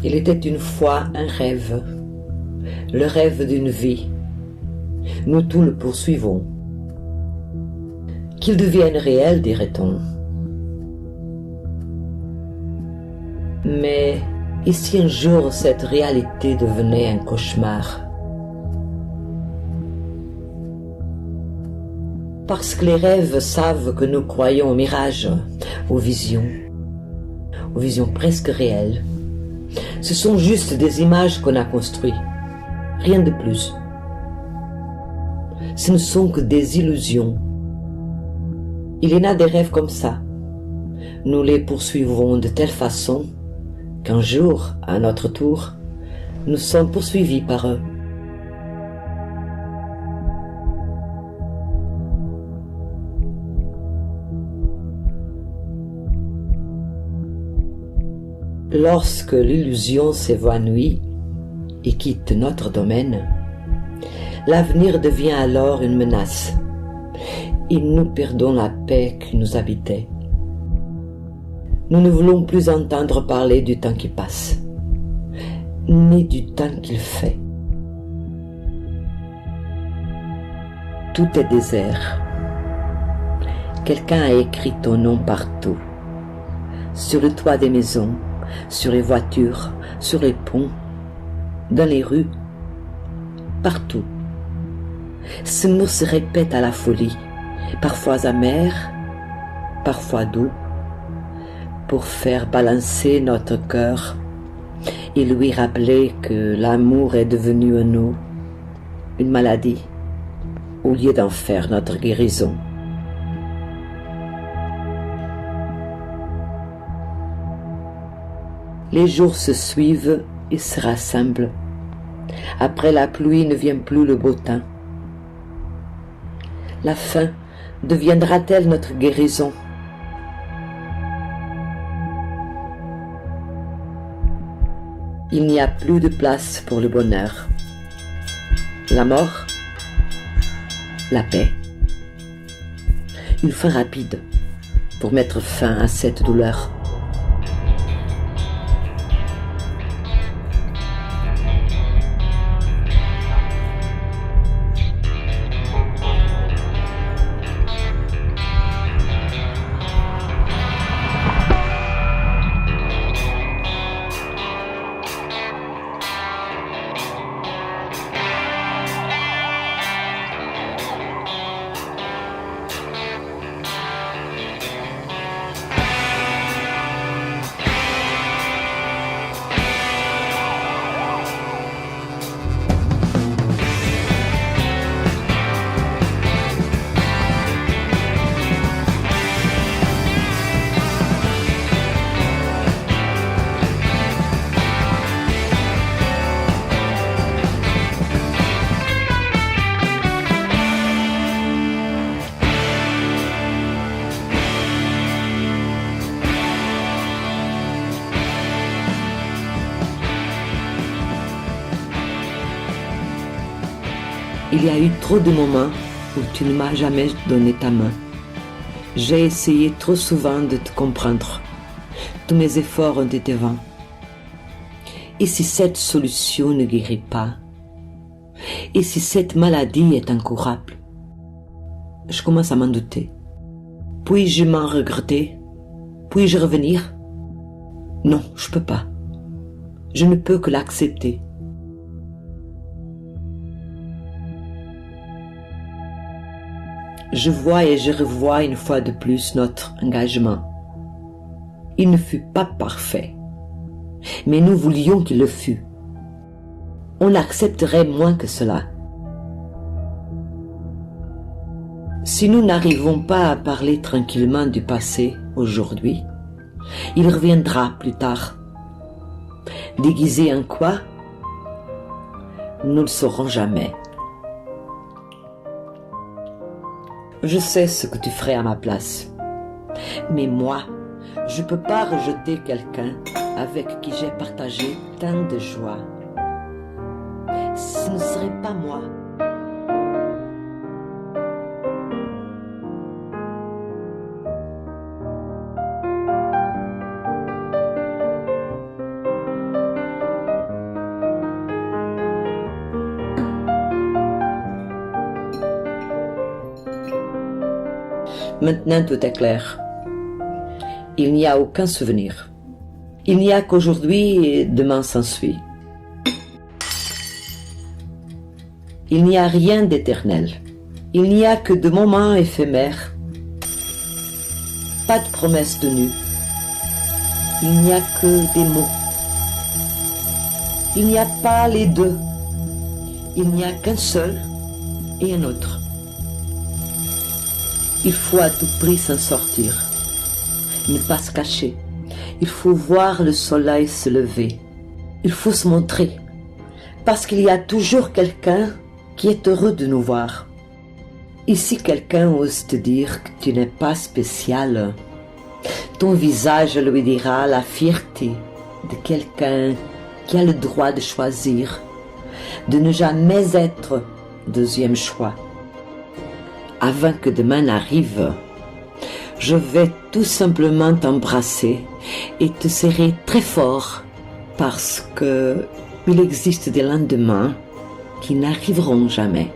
Il était une fois un rêve, le rêve d'une vie. Nous tous le poursuivons. Qu'il devienne réel, dirait-on. Mais et si un jour cette réalité devenait un cauchemar? Parce que les rêves savent que nous croyons aux mirages, aux visions presque réelles. Ce sont juste des images qu'on a construites, rien de plus. Ce ne sont que des illusions. Il y en a des rêves comme ça. Nous les poursuivons de telle façon qu'un jour, à notre tour, nous sommes poursuivis par eux. Lorsque l'illusion s'évanouit et quitte notre domaine, l'avenir devient alors une menace et nous perdons la paix qui nous habitait. Nous ne voulons plus entendre parler du temps qui passe, ni du temps qu'il fait. Tout est désert. Quelqu'un a écrit ton nom partout, sur le toit des maisons, sur les voitures, sur les ponts, dans les rues, partout. Ce mot se répète à la folie, parfois amer, parfois doux, pour faire balancer notre cœur et lui rappeler que l'amour est devenu en nous une maladie, au lieu d'en faire notre guérison. Les jours se suivent et se rassemblent. Après la pluie ne vient plus le beau temps. La faim deviendra-t-elle notre guérison? Il n'y a plus de place pour le bonheur. La mort, la paix. Une fin rapide pour mettre fin à cette douleur. Il y a eu trop de moments où tu ne m'as jamais donné ta main. J'ai essayé trop souvent de te comprendre. Tous mes efforts ont été vains. Et si cette solution ne guérit pas? Et si cette maladie est incurable? Je commence à m'en douter. Puis-je m'en regretter? Puis-je revenir? Non, je peux pas. Je ne peux que l'accepter. Je vois et je revois une fois de plus notre engagement. Il ne fut pas parfait, mais nous voulions qu'il le fût. On accepterait moins que cela. Si nous n'arrivons pas à parler tranquillement du passé aujourd'hui, il reviendra plus tard. Déguisé en quoi? Nous ne le saurons jamais. Je sais ce que tu ferais à ma place. Mais moi, je ne peux pas rejeter quelqu'un avec qui j'ai partagé tant de joie. Ce ne serait pas moi. Maintenant tout est clair. Il n'y a aucun souvenir. Il n'y a qu'aujourd'hui et demain s'ensuit. Il n'y a rien d'éternel. Il n'y a que de moments éphémères. Pas de promesses tenues. Il n'y a que des mots. Il n'y a pas les deux. Il n'y a qu'un seul et un autre. Il faut à tout prix s'en sortir, ne pas se cacher. Il faut voir le soleil se lever. Il faut se montrer, parce qu'il y a toujours quelqu'un qui est heureux de nous voir. Et si quelqu'un ose te dire que tu n'es pas spécial, ton visage lui dira la fierté de quelqu'un qui a le droit de choisir, de ne jamais être deuxième choix. Avant que demain n'arrive, je vais tout simplement t'embrasser et te serrer très fort parce que il existe des lendemains qui n'arriveront jamais.